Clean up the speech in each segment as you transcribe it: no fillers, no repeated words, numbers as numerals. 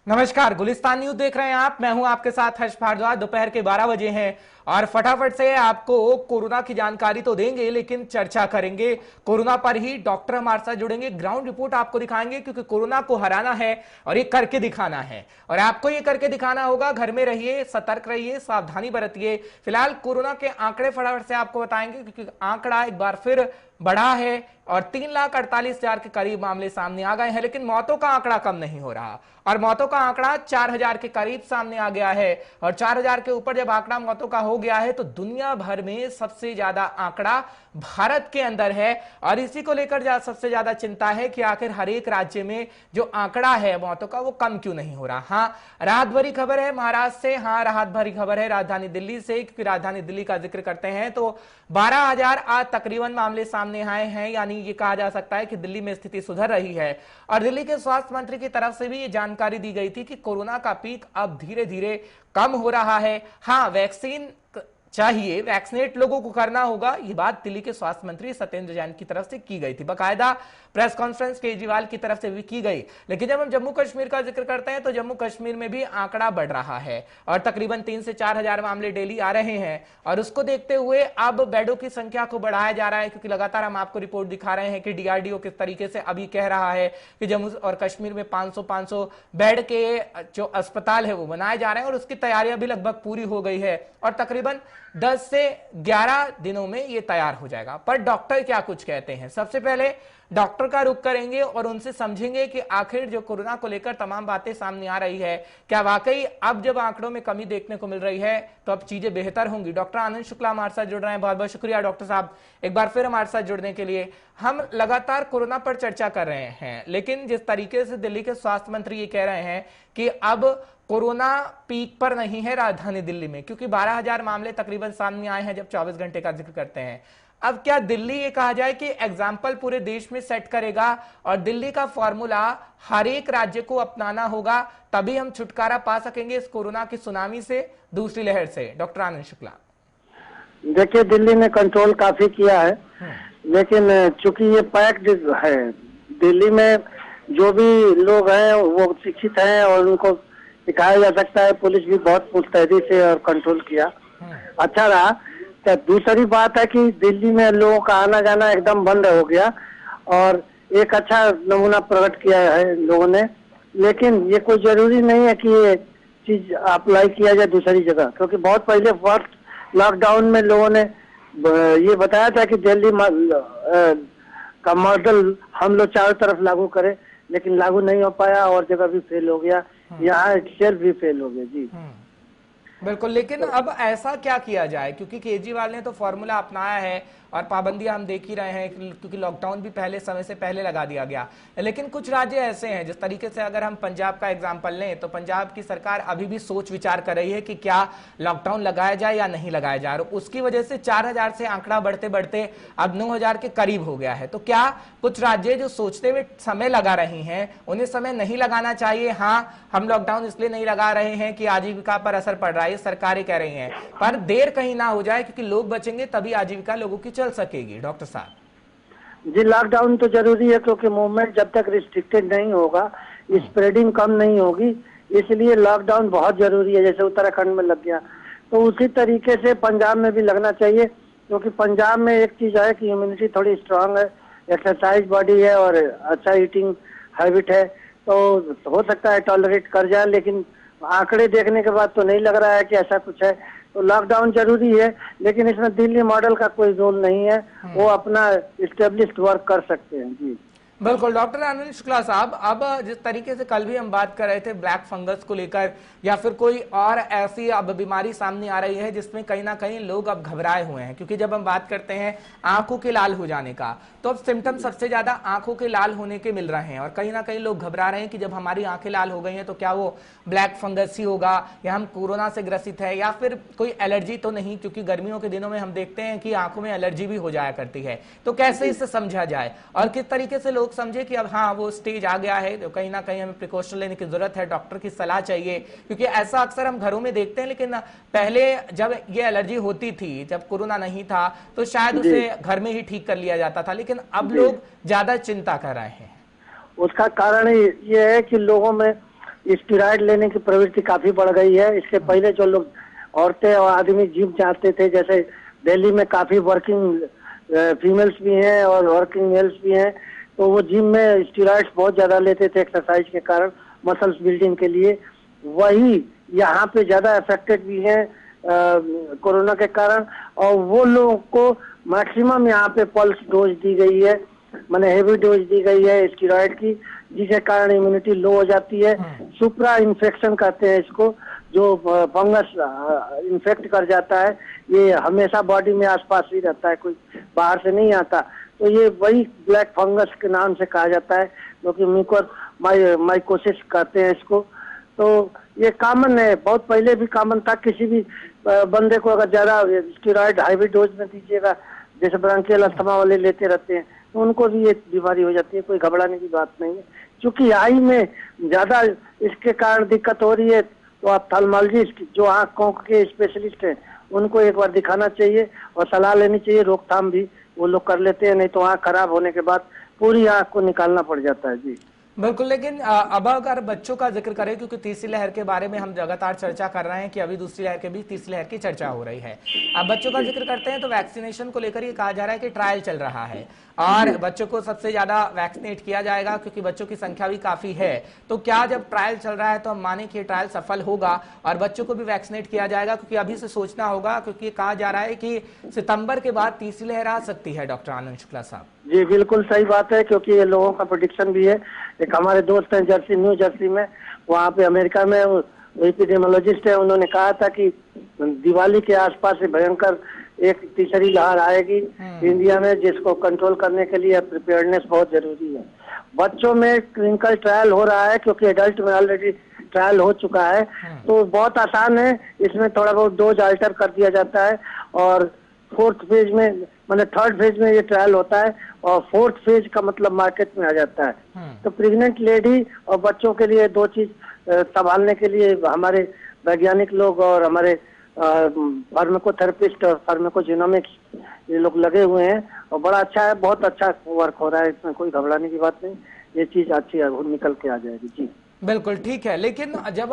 नमस्कार, गुलिस्तान न्यूज देख रहे हैं आप। मैं हूं आपके साथ हर्ष भारद्वाज। दोपहर के 12 बजे हैं और फटाफट से आपको कोरोना की जानकारी तो देंगे, लेकिन चर्चा करेंगे कोरोना पर ही। डॉक्टर हमारे साथ जुड़ेंगे, ग्राउंड रिपोर्ट आपको दिखाएंगे, क्योंकि कोरोना को हराना है और ये करके दिखाना है। और आपको ये करके दिखाना होगा। घर में रहिए, सतर्क रहिए, सावधानी बरतिए। फिलहाल कोरोना के आंकड़े फटाफट से आपको बताएंगे, क्योंकि आंकड़ा एक बार फिर बढ़ा है और 3,48,000 के करीब मामले सामने आ गए हैं। लेकिन मौतों का आंकड़ा कम नहीं हो रहा और मौतों का आंकड़ा 4,000 के करीब सामने आ गया है। और 4,000 के ऊपर जब आंकड़ा मौतों का हो गया है तो दुनिया भर में सबसे ज्यादा आंकड़ा भारत के अंदर है। और इसी को लेकर सबसे ज्यादा चिंता है कि आखिर हर एक राज्य में जो आंकड़ा है मौतों का वो कम क्यों नहीं हो रहा। हाँ, राहत भरी खबर है महाराष्ट्र से। हाँ, राहत भरी खबर है राजधानी दिल्ली से, क्योंकि राजधानी दिल्ली का जिक्र करते हैं तो 12,000 आज तकरीबन मामले सामने आए हैं। यानी ये कहा जा सकता है कि दिल्ली में स्थिति सुधर रही है। और दिल्ली के स्वास्थ्य मंत्री की तरफ से भी ये जानकारी दी गई थी कि कोरोना का पीक अब धीरे धीरे कम हो रहा है। हाँ, वैक्सीन चाहिए, वैक्सीनेट लोगों को करना होगा, ये बात दिल्ली के स्वास्थ्य मंत्री सत्येंद्र जैन की तरफ से की गई थी। बाकायदा प्रेस कॉन्फ्रेंस केजरीवाल की तरफ से भी की गई। लेकिन जब हम जम्मू कश्मीर का जिक्र करते हैं तो जम्मू कश्मीर में भी आंकड़ा बढ़ रहा है और तकरीबन 3 से 4,000 मामले डेली आ रहे हैं। और उसको देखते हुए अब बेडों की संख्या को बढ़ाया जा रहा है, क्योंकि लगातार हम आपको रिपोर्ट दिखा रहे हैं कि डीआरडीओ किस तरीके से अभी कह रहा है कि जम्मू और कश्मीर में 500 बेड के जो अस्पताल है वो बनाए जा रहे हैं और उसकी तैयारियां भी लगभग पूरी हो गई है और तकरीबन 10 से 11 दिनों में ये तैयार हो जाएगा। पर डॉक्टर क्या कुछ कहते हैं, सबसे पहले डॉक्टर का रुख करेंगे और उनसे समझेंगे कि आखिर जो कोरोना को लेकर तमाम बातें सामने आ रही है, क्या वाकई अब जब आंकड़ों में कमी देखने को मिल रही है तो अब चीजें बेहतर होंगी। डॉक्टर आनंद शुक्ला हमारे साथ जुड़ रहे हैं। बहुत बहुत शुक्रिया डॉक्टर साहब एक बार फिर हमारे साथ जुड़ने के लिए। हम लगातार कोरोना पर चर्चा कर रहे हैं, लेकिन जिस तरीके से दिल्ली के स्वास्थ्य मंत्री ये कह रहे हैं कि अब कोरोना पीक पर नहीं है राजधानी दिल्ली में, क्योंकि 12,000 मामले तकरीबन सामने आए हैं जब 24 घंटे का जिक्र करते हैं। अब क्या दिल्ली ये कहा जाए कि एग्जाम्पल पूरे देश में सेट करेगा और दिल्ली का फॉर्मूला हर एक राज्य को अपनाना होगा, तभी हम छुटकारा पा सकेंगे इस कोरोना की सुनामी से, दूसरी लहर से। डॉक्टर आनंद शुक्ला, देखिए दिल्ली ने कंट्रोल काफी किया है, लेकिन चूंकि ये पैक्ड है, दिल्ली में जो भी लोग हैं वो शिक्षित हैं और उनको सिखाया जा सकता है। पुलिस भी बहुत मुस्तैदी से और कंट्रोल किया, अच्छा रहा। तो दूसरी बात है कि दिल्ली में लोगों का आना जाना एकदम बंद हो गया और एक अच्छा नमूना प्रकट किया है लोगों ने। लेकिन ये कोई जरूरी नहीं है कि ये चीज अप्लाई किया जाए दूसरी जगह, क्योंकि बहुत पहले फर्स्ट लॉकडाउन में लोगों ने ये बताया था कि दिल्ली का मॉडल हम लोग चारों तरफ लागू करें, लेकिन लागू नहीं हो पाया और जगह भी फेल हो गया, यहाँ सेल्फ भी फेल हो गया। जी बिल्कुल। लेकिन अब ऐसा क्या किया जाए, क्योंकि केजरीवाल ने तो फॉर्मूला अपनाया है और पाबंदियां हम देख ही रहे हैं, क्योंकि लॉकडाउन भी पहले समय से पहले लगा दिया गया। लेकिन कुछ राज्य ऐसे हैं, जिस तरीके से अगर हम पंजाब का एग्जांपल लें तो पंजाब की सरकार अभी भी सोच विचार कर रही है कि क्या लॉकडाउन लगाया जाए या नहीं लगाया जाए, और उसकी वजह से 4,000 से आंकड़ा बढ़ते बढ़ते अब 9,000 के करीब हो गया है। तो क्या कुछ राज्य जो सोचते हुए समय लगा रही हैं उन्हें समय नहीं लगाना चाहिए? हाँ, हम लॉकडाउन इसलिए नहीं लगा रहे हैं कि आजीविका पर असर पड़ रहा है, सरकारें कह रही हैं, पर देर कहीं ना हो जाए, क्योंकि लोग बचेंगे तभी आजीविका लोगों की चल सकेगी। डॉक्टर साहब जी, लॉकडाउन तो जरूरी है, क्योंकि मूवमेंट जब तक रिस्ट्रिक्टेड नहीं होगा, स्प्रेडिंग कम नहीं होगी, इसलिए लॉकडाउन बहुत जरूरी है। जैसे उत्तराखंड में लग गया तो उसी तरीके से पंजाब में भी लगना चाहिए, क्योंकि पंजाब में एक चीज है कि इम्यूनिटी थोड़ी स्ट्रांग है, एक्सरसाइज बॉडी है और अच्छा ईटिंग हैबिट है, तो हो सकता है टॉलरेट कर जाए। लेकिन आंकड़े देखने के बाद तो नहीं लग रहा है कि ऐसा कुछ है, तो लॉकडाउन जरूरी है। लेकिन इसमें दिल्ली मॉडल का कोई रोल नहीं है, वो अपना इस्टेब्लिश्ड वर्क कर सकते हैं। जी बिल्कुल। डॉक्टर आनंद शुक्ला साहब, अब जिस तरीके से कल भी हम बात कर रहे थे ब्लैक फंगस को लेकर या फिर कोई और ऐसी अब बीमारी सामने आ रही है जिसमें कहीं ना कहीं लोग अब घबराए हुए हैं, क्योंकि जब हम बात करते हैं आंखों के लाल हो जाने का तो अब सिम्टम सबसे ज्यादा आंखों के लाल होने के मिल रहे हैं और कहीं ना कहीं लोग घबरा रहे हैं कि जब हमारी आंखें लाल हो गई हैं तो क्या वो ब्लैक फंगस ही होगा या हम कोरोना से ग्रसित है या फिर कोई एलर्जी तो नहीं, क्योंकि गर्मियों के दिनों में हम देखते हैं कि आंखों में एलर्जी भी हो जाया करती है। तो कैसे इसे समझा जाए और किस तरीके से लोग समझे कि अब हाँ वो स्टेज आ गया है, तो कहीं ना कहीं हमें प्रिकॉशन लेने की जरूरत है, डॉक्टर की सलाह चाहिए, क्योंकि ऐसा अक्सर हम घरों में देखते हैं। लेकिन पहले जब ये एलर्जी होती थी, जब कोरोना नहीं था, तो शायद उसे घर में ही ठीक कर लिया जाता था, लेकिन अब लोग ज्यादा चिंता कर रहे हैं। उसका कारण ये है कि लोगों में स्टेरॉइड लेने की प्रवृत्ति काफी बढ़ गई है। इसके पहले जो लोग औरतें और आदमी जिम जाते थे, जैसे दिल्ली में काफी वर्किंग फीमेल्स भी हैं और वर्किंग मेल्स भी हैं, तो वो जिम में स्टेरॉइड्स बहुत ज्यादा लेते थे एक्सरसाइज के कारण, मसल्स बिल्डिंग के लिए। वही यहाँ पे ज्यादा अफेक्टेड भी हैं कोरोना के कारण, और वो लोगों को मैक्सिमम यहाँ पे पल्स डोज दी गई है, माने हेवी डोज दी गई है स्टेरॉइड की, जिसके कारण इम्यूनिटी लो हो जाती है। सुप्रा इन्फेक्शन कहते हैं इसको, जो फंगस इन्फेक्ट कर जाता है, ये हमेशा बॉडी में आसपास ही रहता है, कोई बाहर से नहीं आता। तो ये वही ब्लैक फंगस के नाम से कहा जाता है, जो कि म्यूकर माइकोसिस कहते हैं इसको। तो ये कॉमन है, बहुत पहले भी कॉमन था। किसी भी बंदे को अगर ज्यादा स्टेरॉइड हाईवी डोज में दीजिएगा, जैसे ब्रांकियल अस्थमा वाले लेते रहते हैं, तो उनको भी ये बीमारी हो जाती है, कोई घबराने की बात नहीं है। क्योंकि आई में ज्यादा इसके कारण दिक्कत हो रही है, तो ऑप्थेल्मोलॉजिस्ट जो आंखों के स्पेशलिस्ट हैं, उनको एक बार दिखाना चाहिए और सलाह लेनी चाहिए। रोकथाम भी वो लोग कर लेते हैं, नहीं तो आंख खराब होने के बाद पूरी आंख को निकालना पड़ जाता है। जी बिल्कुल, लेकिन अब अगर बच्चों का जिक्र करें, क्योंकि तीसरी लहर के बारे में हम लगातार चर्चा कर रहे हैं कि अभी दूसरी लहर के बीच तीसरी लहर की चर्चा हो रही है। अब बच्चों का जिक्र करते हैं तो वैक्सीनेशन को लेकर ये कहा जा रहा है कि ट्रायल चल रहा है और बच्चों को सबसे ज्यादा वैक्सीनेट किया जाएगा, क्योंकि बच्चों की संख्या भी काफी है। तो क्या जब ट्रायल चल रहा है तो हम माने कि ट्रायल सफल होगा और बच्चों को भी वैक्सीनेट किया जाएगा? क्योंकि अभी से सोचना होगा, क्योंकि कहा जा रहा है कि सितंबर के बाद तीसरी लहर आ सकती है। डॉक्टर आनंद शुक्ला साहब जी बिल्कुल सही बात है, क्योंकि ये लोगों का प्रेडिक्शन भी है। एक हमारे दोस्त हैं जर्सी, न्यू जर्सी में, वहाँ पे अमेरिका में एपिडेमियोलॉजिस्ट है, उन्होंने कहा था कि दिवाली के आसपास से भयंकर एक तीसरी लहर आएगी इंडिया में, जिसको कंट्रोल करने के लिए प्रिपेयर्डनेस बहुत जरूरी है। बच्चों में क्लिनिकल ट्रायल हो रहा है, क्योंकि एडल्ट में ऑलरेडी ट्रायल हो चुका है, तो बहुत आसान है। इसमें थोड़ा बहुत डोज अल्टर कर दिया जाता है और फोर्थ फेज में, मतलब थर्ड फेज में ये ट्रायल होता है और फोर्थ फेज का मतलब मार्केट में आ जाता है। तो प्रेग्नेंट लेडी और बच्चों के लिए दो चीज संभालने के लिए हमारे वैज्ञानिक लोग और हमारे फार्माकोथेरेपिस्ट और फार्माकोजिनोमिक्स ये लोग लगे हुए हैं, और बड़ा अच्छा है, बहुत अच्छा वर्क हो रहा है। इसमें कोई घबराने की बात नहीं, ये चीज अच्छी निकल के आ जाएगी। जी बिल्कुल ठीक है। लेकिन जब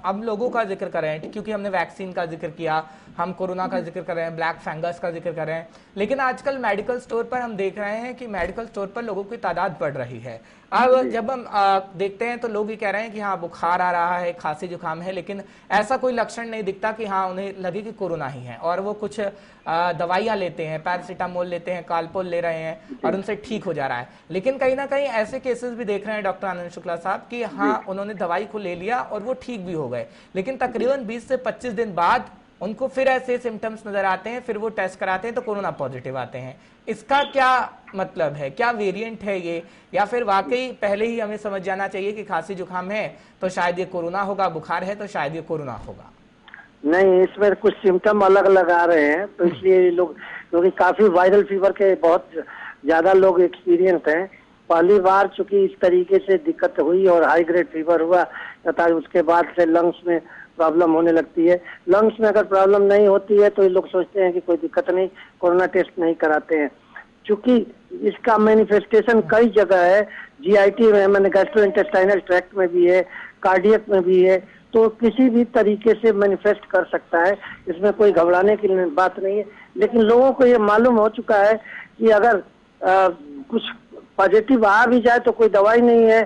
हम लोगों का जिक्र करें, क्योंकि हमने वैक्सीन का जिक्र किया, हम कोरोना का जिक्र कर रहे हैं, ब्लैक फंगस का जिक्र कर रहे हैं, लेकिन आजकल मेडिकल स्टोर पर हम देख रहे हैं कि मेडिकल स्टोर पर लोगों की तादाद बढ़ रही है। अब जब हम देखते हैं तो लोग ये कह रहे हैं कि हाँ बुखार आ रहा है, खांसी जुकाम है, लेकिन ऐसा कोई लक्षण नहीं दिखता कि हाँ उन्हें लगे कि कोरोना ही है, और वो कुछ दवाइयां लेते हैं, पैरासीटामोल लेते हैं, कालपोल ले रहे हैं और उनसे ठीक हो जा रहा है। लेकिन कहीं ना कहीं ऐसे केसेस भी देख रहे हैं डॉक्टर आनंद शुक्ला साहब कि हाँ उन्होंने दवाई को ले लिया और वो ठीक भी हो गए, लेकिन तकरीबन 20 से 25 दिन बाद उनको फिर ऐसे सिम्टम्स नजर आते हैं, फिर वो टेस्ट कराते हैं तो कोरोना पॉजिटिव आते हैं। इसका क्या मतलब है? क्या वेरिएंट है ये, या फिर वाकई पहले ही हमें समझ जाना चाहिए कि खांसी जुकाम है तो शायद ये कोरोना होगा, बुखार है तो शायद ये कोरोना होगा? नहीं, इसमें कुछ सिम्टम अलग अलग आ रहे हैं, तो इसलिए लोग, क्योंकि काफी वायरल फीवर के बहुत ज्यादा लोग एक्सपीरियंस हैं। पहली बार चूंकि इस तरीके से दिक्कत हुई और हाई ग्रेड फीवर हुआ, तथा उसके बाद से लंग्स में प्रॉब्लम होने लगती है। लंग्स में अगर प्रॉब्लम नहीं होती है तो ये लोग सोचते हैं कि कोई दिक्कत नहीं, कोरोना टेस्ट नहीं कराते हैं। चूंकि इसका मैनिफेस्टेशन कई जगह है, जीआईटी में, मैंने गैस्ट्रोइंटेस्टाइनल ट्रैक्ट में भी है, कार्डियक में भी है, तो किसी भी तरीके से मैनिफेस्ट कर सकता है, इसमें कोई घबराने की बात नहीं है। लेकिन लोगों को ये मालूम हो चुका है कि अगर कुछ पॉजिटिव आ भी जाए तो कोई दवाई नहीं है,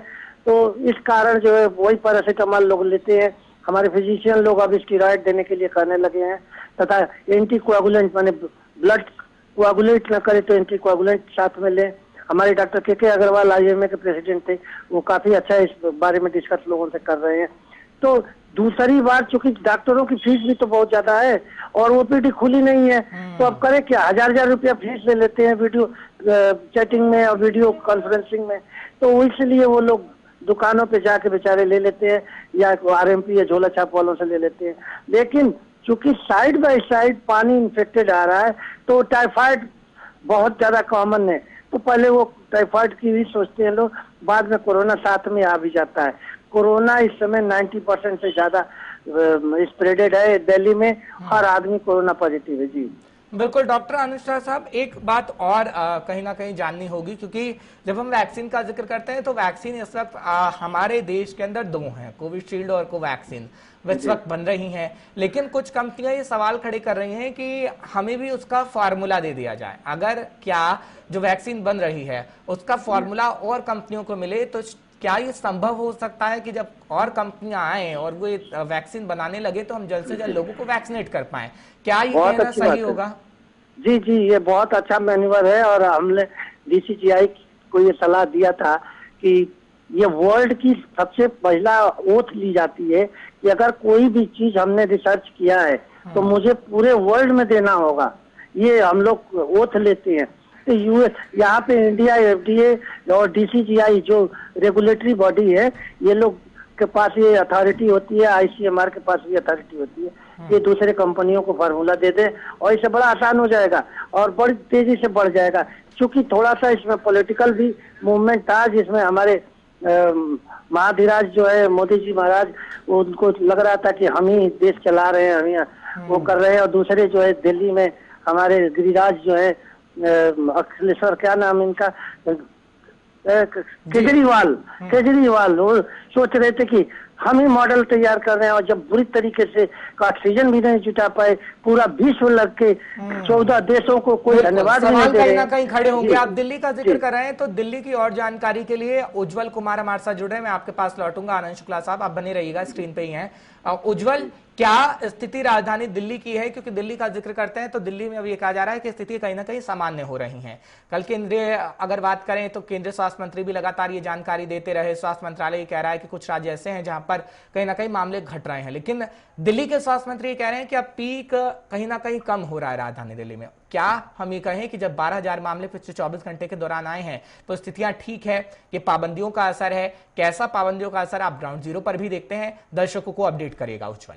तो इस कारण जो है वही पैरासीटामोल लोग लेते हैं। हमारे फिजिशियन लोग अब स्टेरॉइड देने के लिए कहने लगे हैं, तथा एंटी कोआगुलेंट, माने ब्लड कोआगुलेट न करे तो एंटी कोआगुलेंट साथ में लें। हमारे डॉक्टर के अग्रवाल आईएमए के प्रेसिडेंट थे, वो काफी अच्छा इस बारे में डिस्कस लोगों से कर रहे हैं। तो दूसरी बार चूंकि डॉक्टरों की फीस भी तो बहुत ज्यादा है और ओपीडी खुली नहीं है, तो अब करे क्या, हजार रुपया फीस ले लेते हैं वीडियो चैटिंग में और वीडियो कॉन्फ्रेंसिंग में। तो इसलिए वो लोग दुकानों पे जाके बेचारे ले लेते हैं, या आरएमपी या झोला छाप वालों से ले लेते हैं। लेकिन चूंकि साइड बाय साइड पानी इन्फेक्टेड आ रहा है, तो टाइफाइड बहुत ज्यादा कॉमन है, तो पहले वो टाइफाइड की भी सोचते हैं लोग, बाद में कोरोना साथ में आ भी जाता है। कोरोना इस समय 90% से ज्यादा स्प्रेडेड है दिल्ली में, हर आदमी कोरोना पॉजिटिव है। जी बिल्कुल डॉक्टर अनुष्का साहब, एक बात और कहीं ना कहीं जाननी होगी, क्योंकि जब हम वैक्सीन का जिक्र करते हैं तो वैक्सीन इस वक्त हमारे देश के अंदर दो हैं, कोविशील्ड और कोवैक्सीन इस वक्त बन रही हैं। लेकिन कुछ कंपनियां ये सवाल खड़े कर रही हैं कि हमें भी उसका फार्मूला दे दिया जाए। अगर क्या जो वैक्सीन बन रही है उसका फार्मूला और कंपनियों को मिले तो क्या ये संभव हो सकता है कि जब और कंपनियां आए और वो वैक्सीन बनाने लगे तो हम जल्द से जल्द लोगों को वैक्सीनेट कर पाए? क्या ये कहना सही होगा? जी जी, ये बहुत अच्छा मैन्यूवर है और हमने डीसीजीआई को ये सलाह दिया था कि ये वर्ल्ड की सबसे पहला ओथ ली जाती है कि अगर कोई भी चीज हमने रिसर्च किया है तो मुझे पूरे वर्ल्ड में देना होगा। ये हम लोग ओथ लेते हैं। तो यूएस, यहाँ पे इंडिया, एफडीए और डीसीजीआई जो रेगुलेटरी बॉडी है, ये लोग के पास ये अथॉरिटी होती है, आईसीएमआर के पास भी अथॉरिटी होती है। ये दूसरे कंपनियों को फार्मूला दे दे और इससे बड़ा आसान हो जाएगा और बड़ी तेजी से बढ़ जाएगा। क्योंकि थोड़ा सा इसमें पॉलिटिकल भी मूवमेंट था, जिसमें हमारे महाधिराज जो है मोदी जी महाराज, उनको लग रहा था कि हम ही देश चला रहे हैं, हम ही वो कर रहे हैं। और दूसरे जो है दिल्ली में हमारे गिरिराज जो है अखिलेश्वर, क्या नाम इनका, केजरीवाल वो सोच रहे थे कि हम ही मॉडल तैयार कर रहे हैं। और जब बुरी तरीके से ऑक्सीजन भी नहीं जुटा पाए, पूरा विश्व लग के 14 देशों को कोई धन्यवाद नहीं दे रहे। कहीं ना कहीं खड़े होंगे। आप दिल्ली का जिक्र कर रहे हैं तो दिल्ली की और जानकारी के लिए उज्जवल कुमार हमारे साथ जुड़े हैं। मैं आपके पास लौटूंगा। आनंद शुक्ला साहब आप बने रहिएगा, स्क्रीन पे ही हैं। उज्जवल, क्या स्थिति राजधानी दिल्ली की है? क्योंकि दिल्ली का जिक्र करते हैं तो दिल्ली में अभी ये कहा जा रहा है कि स्थिति कहीं ना कहीं सामान्य हो रही है। कल केंद्रीय अगर बात करें तो केंद्रीय स्वास्थ्य मंत्री भी लगातार ये जानकारी देते रहे। स्वास्थ्य मंत्रालय कह रहा है कि कुछ राज्य ऐसे हैं जहां पर कहीं ना कहीं मामले घट रहे हैं, लेकिन दिल्ली के स्वास्थ्य मंत्री कह रहे हैं कि अब पीक कहीं ना कहीं कम हो रहा है राजधानी दिल्ली में। क्या हम ये कहें कि जब 12,000 मामले पिछले 24 घंटे के दौरान आए हैं तो स्थितियां ठीक है? ये पाबंदियों का असर है? कैसा पाबंदियों का असर आप ग्राउंड जीरो पर भी देखते हैं? दर्शकों को अपडेट करेगा उज्जवल।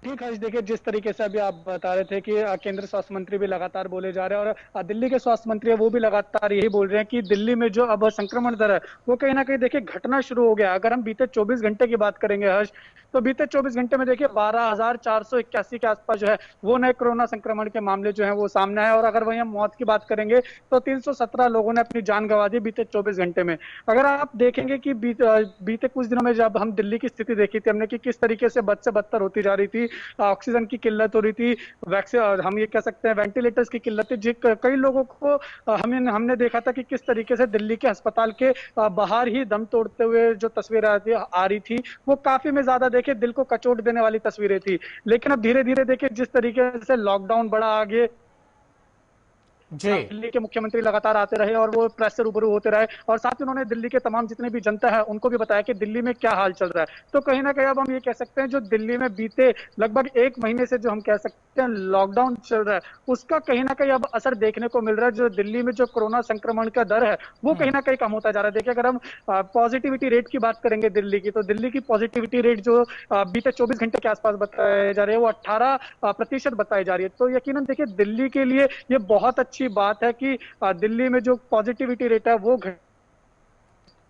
ठीक है, देखिए जिस तरीके से अभी आप बता रहे थे कि केंद्र स्वास्थ्य मंत्री भी लगातार बोले जा रहे हैं और दिल्ली के स्वास्थ्य मंत्री है वो भी लगातार यही बोल रहे हैं कि दिल्ली में जो अब संक्रमण दर है वो कहीं ना कहीं देखिए घटना शुरू हो गया। अगर हम बीते 24 घंटे की बात करेंगे हर्ष, तो बीते 24 घंटे में देखिए 12,481 के आसपास जो है वो नए कोरोना संक्रमण के मामले जो है वो सामने आए। और अगर वहीं हम मौत की बात करेंगे तो 317 लोगों ने अपनी जान गंवा दी बीते 24 घंटे में। अगर आप देखेंगे कि बीते कुछ दिनों में जब हम दिल्ली की स्थिति देखी थी हमने कि किस तरीके से बद से बदतर होती जा रही थी, ऑक्सीजन की किल्लत हो रही थी, वैक्सीन, हम ये कह सकते हैं वेंटिलेटर्स की किल्लत थी। कई लोगों को हमने देखा था कि किस तरीके से दिल्ली के अस्पताल के बाहर ही दम तोड़ते हुए जो तस्वीरें आ रही थी वो काफी में ज्यादा देखिए दिल को कचोट देने वाली तस्वीरें थी। लेकिन अब धीरे धीरे देखिए जिस तरीके से लॉकडाउन बढ़ा आगे, दिल्ली के मुख्यमंत्री लगातार आते रहे और वो प्रेस से रूबरू होते रहे और साथ ही उन्होंने दिल्ली के तमाम जितने भी जनता है उनको भी बताया कि दिल्ली में क्या हाल चल रहा है। तो कहीं ना कहीं अब हम ये कह सकते हैं जो दिल्ली में बीते लगभग 1 महीने से जो हम कह सकते हैं लॉकडाउन चल रहा है उसका कहीं ना कहीं अब असर देखने को मिल रहा है। जो दिल्ली में जो कोरोना संक्रमण का दर है वो कहीं ना कहीं कम होता जा रहा है। देखिए अगर हम पॉजिटिविटी रेट की बात करेंगे दिल्ली की, तो दिल्ली की पॉजिटिविटी रेट जो बीते 24 घंटे के आसपास बताए जा रहे हैं वो 18% बताई जा रही है। तो यकीनन देखिए दिल्ली के लिए ये बहुत अच्छी बात है कि दिल्ली में जो पॉजिटिविटी रेट है वो घट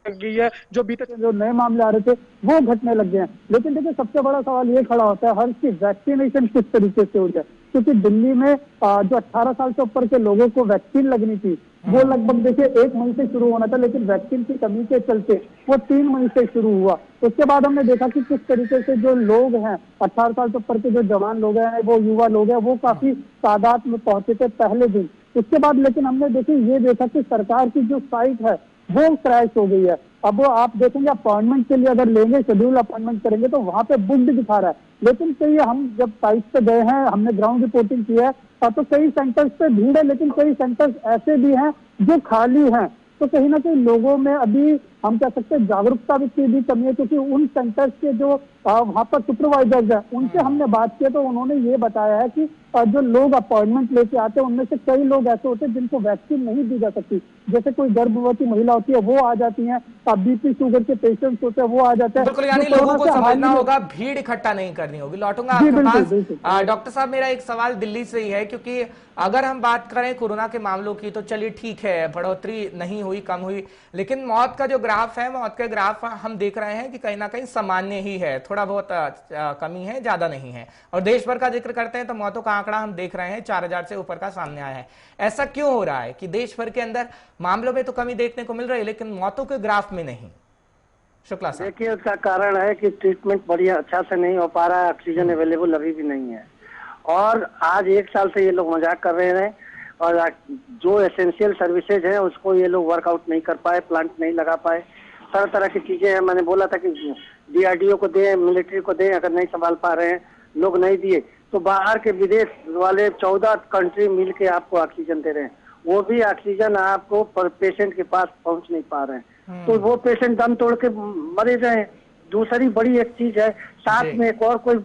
गई है। जो बीते जो नए मामले आ रहे थे वो घटने लग गए हैं। लेकिन देखिए सबसे बड़ा सवाल ये खड़ा होता है हर की वैक्सीनेशन किस तरीके से हो जाए, क्योंकि दिल्ली में जो 18 साल से ऊपर के लोगों को वैक्सीन लगनी थी वो लगभग देखिए 1 मई से शुरू होना था, लेकिन वैक्सीन की कमी के चलते वो 3 मई से शुरू हुआ। उसके बाद हमने देखा कि किस तरीके से जो लोग हैं 18 साल से ऊपर के जो जवान लोग हैं, वो युवा लोग हैं, वो काफी तादाद में पहुंचे थे पहले दिन। उसके बाद लेकिन हमने ये देखा कि सरकार की जो साइट है वो क्रैश हो गई है। अब वो आप देखेंगे अपॉइंटमेंट के लिए अगर लेंगे, शेड्यूल अपॉइंटमेंट करेंगे तो वहां पे बुक्ड दिखा रहा है। लेकिन कई हम जब साइट पे गए हैं, हमने ग्राउंड रिपोर्टिंग की है तो कई सेंटर्स पे भीड़ है, लेकिन कई सेंटर्स ऐसे भी हैं जो खाली हैं। तो कहीं ना कहीं लोगों में अभी हम कह सकते हैं जागरूकता की भी कमी है, क्योंकि उन सेंटर्स के जो वहां पर सुपरवाइजर्स हैं उनसे हमने बात की तो उन्होंने ये बताया है कि जो लोग अपॉइंटमेंट लेके आते हैं उनमें से कई लोग ऐसे होते हैं जिनको वैक्सीन नहीं दी जा सकती। जैसे कोई गर्भवती महिला होती है वो आ जाती है, बीपी शुगर के पेशेंट्स होते हैं वो आ जाते हैं। बिल्कुल, यानी लोगों को समझना होगा, भीड़ इकट्ठा नहीं करनी होगी। लौटूंगा आपके पास। डॉक्टर साहब मेरा एक सवाल दिल्ली से ही है, क्योंकि अगर हम बात करें कोरोना के मामलों की तो चलिए ठीक है, बढ़ोतरी नहीं हुई, कम हुई, लेकिन मौत का जो ग्राफ है, मौत के ग्राफ हम देख रहे हैं कि कहीं ना कहीं सामान्य ही है, थोड़ा बहुत कमी है, ज्यादा नहीं है। और देश भर का जिक्र करते हैं तो मौतों का आंकड़ा हम देख रहे हैं 4000 से ऊपर का सामने आया है। ऐसा क्यों हो रहा है कि देश भर के अंदर मामलों में तो कमी देखने को मिल रही है लेकिन मौतों के ग्राफ में नहीं? शुक्ला साहब। देखिए, उसका कारण है कि ट्रीटमेंट बढ़िया अच्छा से नहीं हो पा रहा है, ऑक्सीजन अवेलेबल अभी भी नहीं है। और आज 1 साल से ये लोग मजाक कर रहे हैं और जो एसेंशियल सर्विसेज हैं उसको ये लोग वर्कआउट नहीं कर पाए, प्लांट नहीं लगा पाए, तरह तरह की चीजें हैं। मैंने बोला था कि डीआरडीओ को दें, मिलिट्री को दें, अगर नहीं संभाल पा रहे हैं लोग, नहीं दिए तो बाहर के विदेश वाले 14 कंट्री मिल के आपको ऑक्सीजन दे रहे हैं, वो भी ऑक्सीजन आपको पेशेंट के पास पहुंच नहीं पा रहे हैं, तो वो पेशेंट दम तोड़ के मरे जाए। दूसरी बड़ी एक चीज है, साथ में एक और कोई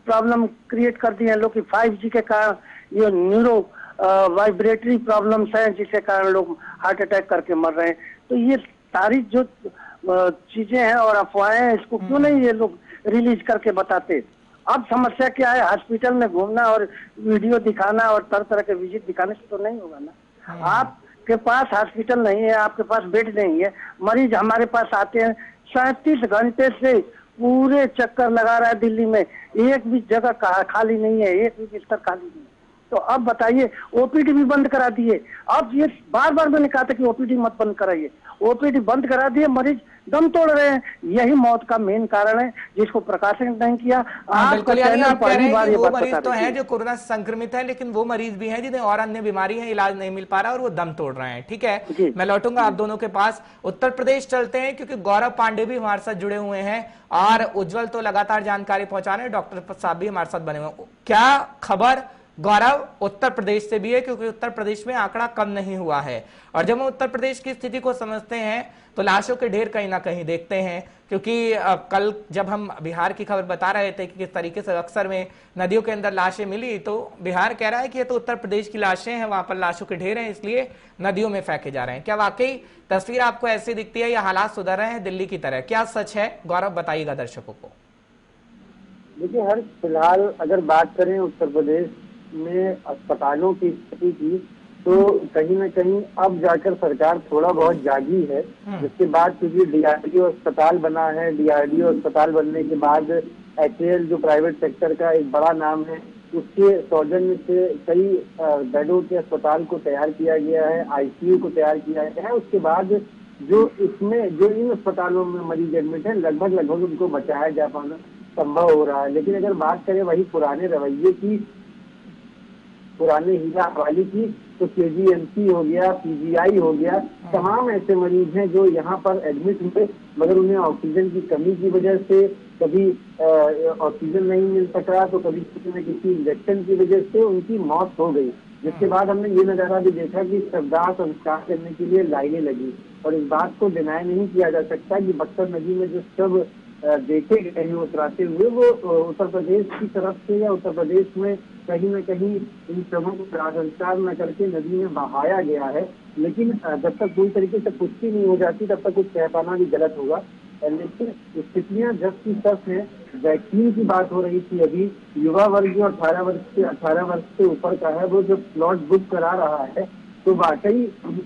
प्रॉब्लम क्रिएट कर दी है लोग कि 5G के कारण ये न्यूरो वाइब्रेटरी प्रॉब्लम्स हैं जिसके कारण लोग हार्ट अटैक करके मर रहे हैं। तो ये सारी जो चीजें हैं और अफवाहें हैं, इसको क्यों नहीं ये लोग रिलीज करके बताते? अब समस्या क्या है, हॉस्पिटल में घूमना और वीडियो दिखाना और तरह तरह के विजिट दिखाने से तो नहीं होगा ना। आपके पास हॉस्पिटल नहीं है, आपके पास बेड नहीं है, मरीज हमारे पास आते हैं 37 घंटे से पूरे चक्कर लगा रहा है दिल्ली में, एक भी जगह खाली नहीं है, एक भी बिस्तर खाली नहीं है। तो अब बताइए, ओपीडी भी बंद करा दिए। अब ये बार बार मैंने कहा था कि ओपीडी मत बंद कराइए, ओपीडी बंद करा दिए, मरीज दम तोड़ रहे हैं। यही मौत का मेन कारण है जिसको प्रकाशित नहीं किया। बिल्कुल, यानी आप कह रहे हैं कि वो मरीज तो हैं जो कोरोना से संक्रमित है, लेकिन वो मरीज भी हैं जिन्हें और अन्य बीमारी है, इलाज नहीं मिल पा रहा और वो दम तोड़ रहे हैं। ठीक है, मैं लौटूंगा आप दोनों के पास। उत्तर प्रदेश चलते हैं क्योंकि गौरव पांडे भी हमारे साथ जुड़े हुए हैं और उज्जवल तो लगातार जानकारी पहुंचा रहे हैं, डॉक्टर साहब भी हमारे साथ बने हुए। क्या खबर गौरव उत्तर प्रदेश से भी है, क्योंकि उत्तर प्रदेश में आंकड़ा कम नहीं हुआ है और जब हम उत्तर प्रदेश की स्थिति को समझते हैं तो लाशों के ढेर कहीं ना कहीं देखते हैं। क्योंकि कल जब हम बिहार की खबर बता रहे थे कि किस तरीके से अक्सर में नदियों के अंदर लाशें मिली, तो बिहार कह रहा है कि ये तो उत्तर प्रदेश की लाशें हैं, वहां पर लाशों के ढेर हैं, इसलिए नदियों में फेंके जा रहे हैं। क्या वाकई तस्वीर आपको ऐसी दिखती है या हालात सुधर रहे हैं दिल्ली की तरह? क्या सच है गौरव, बताइएगा दर्शकों को। देखिए, हर फिलहाल अगर बात करें उत्तर प्रदेश में अस्पतालों की स्थिति की, तो कहीं न कहीं अब जाकर सरकार थोड़ा बहुत जागी है। जिसके बाद क्योंकि डीआरडीओ अस्पताल बना है, डीआरडीओ अस्पताल बनने के बाद HAL जो प्राइवेट सेक्टर का एक बड़ा नाम है, उसके सौजन्य से कई बेडों के अस्पताल को तैयार किया गया है, ICU को तैयार किया गया है। उसके बाद जो इन अस्पतालों में मरीज एडमिट है, लगभग उनको बचाया जा पाना संभव हो रहा है। लेकिन अगर बात करें वही पुराने रवैये की, पुराने हीरा हवाली की, तो KGMC हो गया, PGI हो गया, तमाम ऐसे मरीज हैं जो यहाँ पर एडमिट हुए मगर उन्हें ऑक्सीजन की कमी की वजह से कभी ऑक्सीजन नहीं मिल सका, तो कभी किसी न किसी इंजेक्शन की वजह से उनकी मौत हो गई। जिसके बाद हमने ये नजारा भी देखा कि श्रद्धा संस्कार करने के लिए लाइनें लगी। और इस बात को डिनाई नहीं किया जा सकता कि बक्सर नदी में जो सब देखे गए हैं उतराते हुए, वो उत्तर प्रदेश की तरफ से या उत्तर प्रदेश में कहीं न कहीं इन सबों को संस्कार न करके नदी में बहाया गया है। लेकिन जब तक पूरी तरीके से पुष्टि नहीं हो जाती तब तक कुछ कह पाना भी गलत होगा। लेकिन स्थितियां जब की तब है। वैक्सीन की बात हो रही थी अभी, युवा वर्ग जो 18 वर्ष से ऊपर का है वो जो स्लॉट बुक करा रहा है, तो वाकई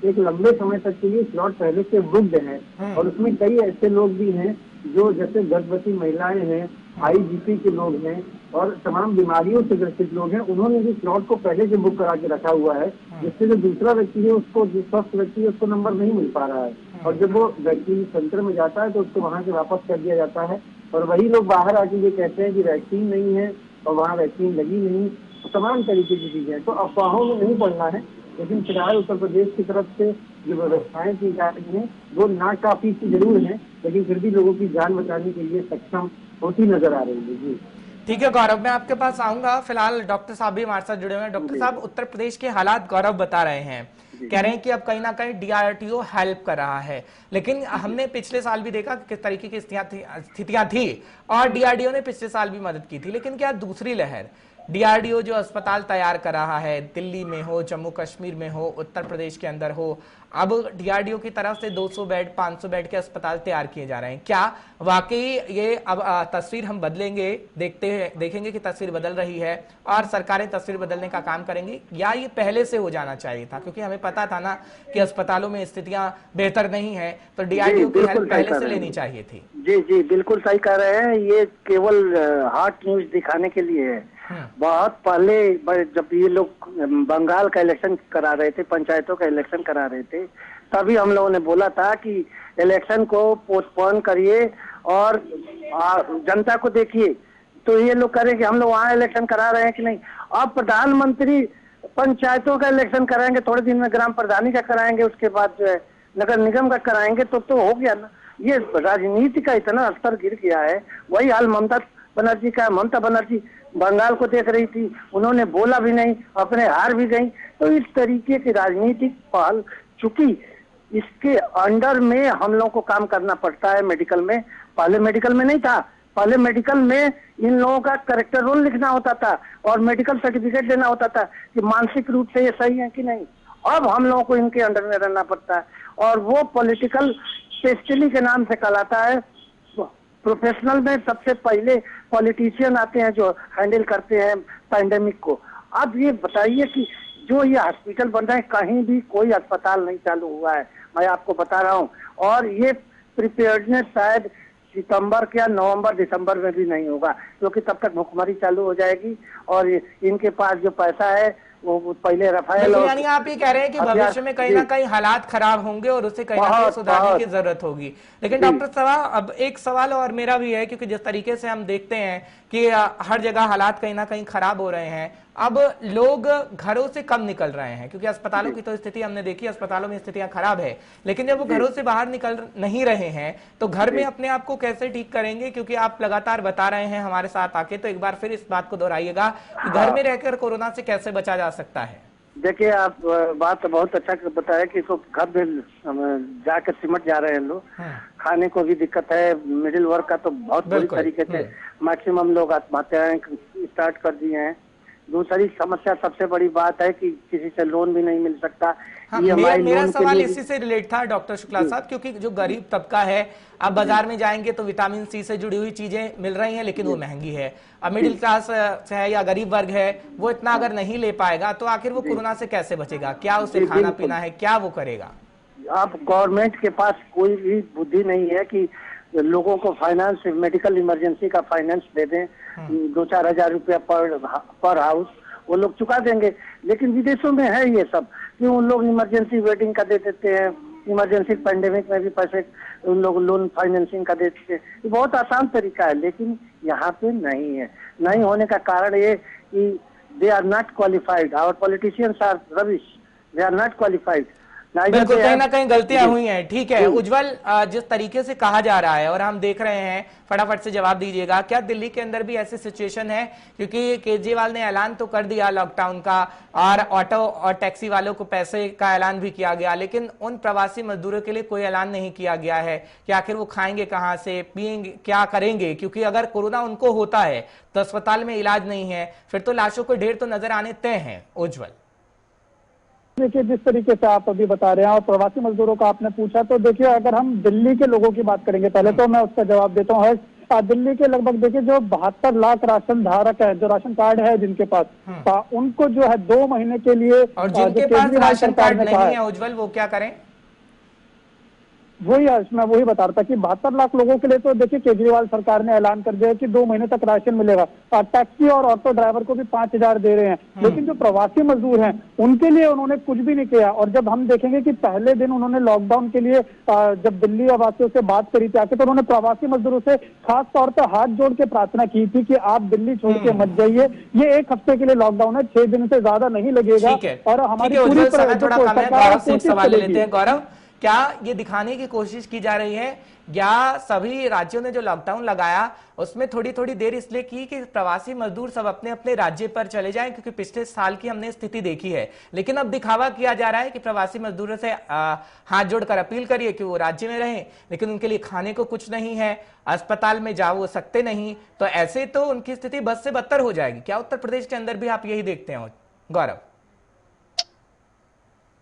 एक लंबे समय तक के लिए स्लॉट पहले से बुक्ड है। और उसमें कई ऐसे लोग भी हैं जो जैसे गर्भवती महिलाएं हैं, IGP के लोग हैं और तमाम बीमारियों से ग्रसित लोग हैं, उन्होंने भी स्लॉट को पहले से बुक करा के रखा हुआ है, जिससे जो दूसरा व्यक्ति है उसको, जो स्वस्थ व्यक्ति है उसको नंबर नहीं मिल पा रहा है। और जब वो वैक्सीन सेंटर में जाता है तो उसको वहां से वापस कर दिया जाता है और वही लोग बाहर आके ये कहते हैं कि वैक्सीन नहीं है और वहाँ वैक्सीन लगी नहीं। तो तमाम तरीके की चीजें हैं, तो अफवाहों में नहीं पड़ना है। लेकिन फिलहाल उत्तर प्रदेश की तरफ से जो व्यवस्थाएं की जा रही हैं वो नाकाफी सी जरूर है, लेकिन फिर भी लोगों की जान बचाने के लिए सक्षम होती नजर आ रही है। जी ठीक है गौरव, मैं आपके पास आऊंगा। फिलहाल डॉक्टर साहब भी हमारे साथ जुड़े हुए हैं। डॉक्टर साहब, उत्तर प्रदेश के हालात गौरव बता रहे हैं, कह रहे हैं कि अब कहीं ना कहीं DRDO हेल्प कर रहा है, लेकिन हमने पिछले साल भी देखा कि किस तरीके की स्थितियां थी और DRDO ने पिछले साल भी मदद की थी। लेकिन क्या दूसरी लहर डीआरडीओ जो अस्पताल तैयार कर रहा है, दिल्ली में हो, जम्मू कश्मीर में हो, उत्तर प्रदेश के अंदर हो, अब डीआरडीओ की तरफ से 200 बेड 500 बेड के अस्पताल तैयार किए जा रहे हैं। क्या वाकई ये अब तस्वीर हम बदलेंगे, देखेंगे कि तस्वीर बदल रही है और सरकारें तस्वीर बदलने का काम करेंगी, या ये पहले से हो जाना चाहिए था? क्योंकि हमें पता था ना कि अस्पतालों में स्थितियां बेहतर नहीं है, तो डीआरडीओ की हेल्प पहले से लेनी चाहिए थी। जी जी बिल्कुल सही कह रहे हैं। ये केवल हॉट न्यूज दिखाने के लिए है। बहुत पहले जब ये लोग बंगाल का इलेक्शन करा रहे थे, पंचायतों का इलेक्शन करा रहे थे, तभी हम लोगों ने बोला था कि इलेक्शन को पोस्टपोन करिए और जनता को देखिए। तो ये लोग करें कि हम लोग वहाँ इलेक्शन करा रहे हैं कि नहीं। अब प्रधानमंत्री पंचायतों का इलेक्शन कराएंगे, थोड़े दिन में ग्राम प्रधानी का कराएंगे, उसके बाद जो है नगर निगम का कराएंगे, तो हो गया ना। ये राजनीति का इतना स्तर गिर गया है। वही हाल ममता बनर्जी का। ममता बनर्जी बंगाल को देख रही थी, उन्होंने बोला भी नहीं, अपने हार भी गई। तो इस तरीके की राजनीतिक पहल, चूंकि इसके अंडर में हम लोगों को काम करना पड़ता है मेडिकल में। पहले मेडिकल में नहीं था। पहले मेडिकल में इन लोगों का कैरेक्टर रोल लिखना होता था और मेडिकल सर्टिफिकेट देना होता था कि मानसिक रूप से ये सही है कि नहीं। अब हम लोगों को इनके अंडर में रहना पड़ता है और वो पॉलिटिकल स्पेशली के नाम से कहलाता है। प्रोफेशनल में सबसे पहले पॉलिटिशियन आते हैं जो हैंडल करते हैं पैंडेमिक को। अब ये बताइए कि जो ये हॉस्पिटल बन रहे हैं, कहीं भी कोई अस्पताल नहीं चालू हुआ है, मैं आपको बता रहा हूँ। और ये प्रिपेयर्डनेस शायद सितंबर या नवंबर दिसंबर में भी नहीं होगा, क्योंकि तब तक भुखमरी चालू हो जाएगी और इनके पास जो पैसा है वो पहले रफाएल। यानी आप ये कह रहे हैं कि भविष्य में कहीं ना कहीं हालात खराब होंगे और उसे कहीं ना कहीं सुधारने की जरूरत होगी। लेकिन डॉक्टर साहब, अब एक सवाल और मेरा भी है, क्योंकि जिस तरीके से हम देखते हैं कि हर जगह हालात कहीं ना कहीं खराब हो रहे हैं, अब लोग घरों से कम निकल रहे हैं, क्योंकि अस्पतालों की तो स्थिति हमने देखी, अस्पतालों में स्थितियां खराब है, लेकिन जब वो घरों से बाहर निकल नहीं रहे हैं तो घर में अपने आप को कैसे ठीक करेंगे? क्योंकि आप लगातार बता रहे हैं हमारे साथ आके, तो एक बार फिर इस बात को दोहराइएगा कि घर में रहकर कोरोना से कैसे बचा जा सकता है। देखिए, आप बात बहुत अच्छा बताया कि तो घर में जाकर सिमट जा रहे हैं लोग। खाने को भी दिक्कत है, मिडिल वर्ग का तो बहुत बुरी तरीके से मैक्सिमम लोग आत्महत्याएं स्टार्ट कर दिए हैं। दूसरी समस्या सबसे बड़ी बात है कि किसी से लोन भी नहीं मिल सकता। हाँ, मेरा सवाल इसी से रिलेट था डॉक्टर शुक्ला साहब, क्योंकि जो गरीब तबका है, आप बाजार में जाएंगे तो विटामिन सी से जुड़ी हुई चीजें मिल रही हैं, लेकिन वो महंगी है। अब मिडिल क्लास है या गरीब वर्ग है, वो इतना अगर नहीं ले पाएगा तो आखिर वो कोरोना से कैसे बचेगा? क्या उसे खाना पीना है, क्या वो करेगा? अब गवर्नमेंट के पास कोई भी बुद्धि नहीं है कि लोगों को फाइनेंस, मेडिकल इमरजेंसी का फाइनेंस दे दें। 2-4 हजार रुपया पर हाउस वो लोग चुका देंगे। लेकिन विदेशों में है ये सब कि उन लोग इमरजेंसी वेडिंग का दे देते हैं, इमरजेंसी पैंडेमिक में भी पैसे उन लोग लोन फाइनेंसिंग का देते हैं। ये बहुत आसान तरीका है, लेकिन यहाँ पे नहीं है। नहीं होने का कारण ये कि they are not qualified. Our politicians are rubbish, they are not qualified. बिल्कुल, कहीं ना कहीं गलतियां हुई हैं। ठीक है उज्जवल, जिस तरीके से कहा जा रहा है और हम देख रहे हैं, फटाफट से जवाब दीजिएगा, क्या दिल्ली के अंदर भी ऐसी सिचुएशन है? क्योंकि केजरीवाल ने ऐलान तो कर दिया लॉकडाउन का और ऑटो और टैक्सी वालों को पैसे का ऐलान भी किया गया, लेकिन उन प्रवासी मजदूरों के लिए कोई ऐलान नहीं किया गया है कि आखिर वो खाएंगे कहां से, पिएंगे क्या करेंगे? क्योंकि अगर कोरोना उनको होता है तो अस्पताल में इलाज नहीं है, फिर तो लाशों को ढेर तो नजर आने तय हैं। उज्जवल, देखिए, जिस तरीके से आप अभी बता रहे हैं और प्रवासी मजदूरों का आपने पूछा, तो देखिए अगर हम दिल्ली के लोगों की बात करेंगे, पहले तो मैं उसका जवाब देता हूँ। दिल्ली के लगभग देखिए जो 72 लाख राशन धारक है, जो राशन कार्ड है जिनके पास, उनको जो है 2 महीने के लिए, और जिनके पास राशन कार्ड नहीं है उज्जवल, वो क्या करें? वही मैं वही बता रहा था कि 72 लाख लोगों के लिए तो देखिए केजरीवाल सरकार ने ऐलान कर दिया कि 2 महीने तक राशन मिलेगा। टैक्सी और ऑटो ड्राइवर को भी 5,000 दे रहे हैं, लेकिन जो प्रवासी मजदूर हैं उनके लिए उन्होंने कुछ भी नहीं किया। और जब हम देखेंगे कि पहले दिन उन्होंने लॉकडाउन के लिए जब दिल्ली वासियों से बात करी थी आके, तो उन्होंने प्रवासी मजदूरों से खास तौर पर हाथ जोड़ के प्रार्थना की थी कि आप दिल्ली छोड़ के मत जाइए, ये 1 हफ्ते के लिए लॉकडाउन है, 6 दिन से ज्यादा नहीं लगेगा। और हमारी पूरी गौरव, क्या ये दिखाने की कोशिश की जा रही है या सभी राज्यों ने जो लॉकडाउन लगाया उसमें थोड़ी थोड़ी देर इसलिए की कि प्रवासी मजदूर सब अपने अपने राज्य पर चले जाएं, क्योंकि पिछले साल की हमने स्थिति देखी है। लेकिन अब दिखावा किया जा रहा है कि प्रवासी मजदूरों से हाथ जोड़कर अपील करिए कि वो राज्य में रहें, लेकिन उनके लिए खाने को कुछ नहीं है, अस्पताल में जा वो सकते नहीं, तो ऐसे तो उनकी स्थिति बद से बदतर हो जाएगी। क्या उत्तर प्रदेश के अंदर भी आप यही देखते हैं गौरव?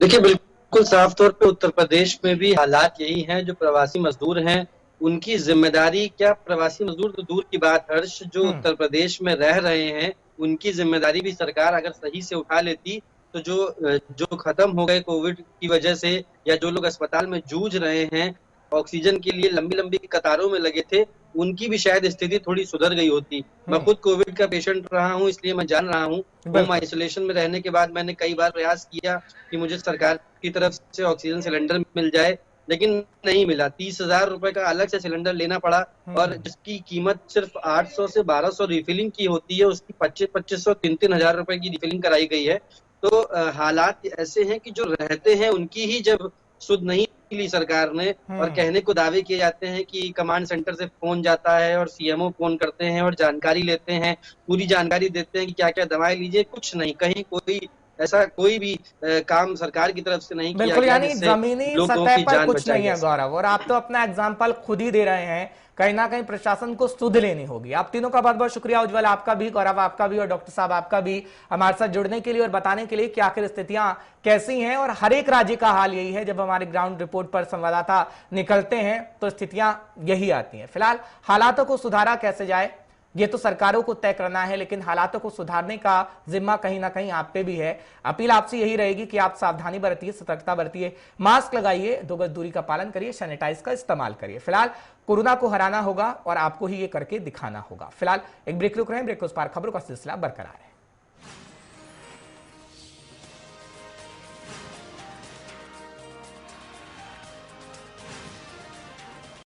देखिए, बिल्कुल साफ तौर पे उत्तर प्रदेश में भी हालात यही हैं। जो प्रवासी मजदूर हैं उनकी जिम्मेदारी, क्या प्रवासी मजदूर तो दूर की बात हर्ष, जो उत्तर प्रदेश में रह रहे हैं उनकी जिम्मेदारी भी सरकार अगर सही से उठा लेती तो जो खत्म हो गए कोविड की वजह से, या जो लोग अस्पताल में जूझ रहे हैं, ऑक्सीजन के लिए लंबी लंबी कतारों में लगे थे, उनकी भी शायद स्थिति थोड़ी सुधर गई होती। मैं खुद कोविड का पेशेंट रहा हूं, इसलिए मैं जान रहा हूं। होम आइसोलेशन में रहने के बाद मैंने कई बार प्रयास किया कि मुझे सरकार की तरफ से ऑक्सीजन सिलेंडर मिल जाए, लेकिन नहीं मिला। 30,000 रुपए का अलग से सिलेंडर लेना पड़ा, और जिसकी कीमत सिर्फ 800 से 1200 रिफिलिंग की होती है, उसकी 2500 3,000 रुपए की रिफिलिंग कराई गई है। तो हालात ऐसे हैं कि जो रहते हैं उनकी ही जब सुध नहीं ली सरकार ने, और कहने को दावे किए जाते हैं कि कमांड सेंटर से फोन जाता है और सीएमओ फोन करते हैं और जानकारी लेते हैं, पूरी जानकारी देते हैं कि क्या क्या दवाएं लीजिए, कुछ नहीं, कहीं कोई भी काम सरकार की तरफ से नहीं किया बिल्कुल, गया, यानी जमीनी सतह पर कुछ नहीं है गौरव। और आप तो अपना एग्जाम्पल खुद ही दे रहे हैं, कहीं ना कहीं प्रशासन को सुध लेनी होगी। आप तीनों का बहुत बहुत शुक्रिया, उज्जवल आपका भी, गौरव आपका भी, और डॉक्टर साहब आपका भी, हमारे साथ जुड़ने के लिए और बताने के लिए कि आखिर स्थितियां कैसी हैं। और हर एक राज्य का हाल यही है, जब हमारे ग्राउंड रिपोर्ट पर संवाददाता निकलते हैं तो स्थितियां यही आती हैं। फिलहाल हालातों को सुधारा कैसे जाए ये तो सरकारों को तय करना है, लेकिन हालातों को सुधारने का जिम्मा कहीं ना कहीं आप पे भी है। अपील आपसे यही रहेगी कि आप सावधानी बरतिए, सतर्कता बरतिए, मास्क लगाइए, 2 गज दूरी का पालन करिए, सैनिटाइज का इस्तेमाल करिए। फिलहाल कोरोना को हराना होगा और आपको ही ये करके दिखाना होगा। फिलहाल एक ब्रेक रुक रहे हैं, ब्रेक के उस पार खबरों का सिलसिला बरकरार है।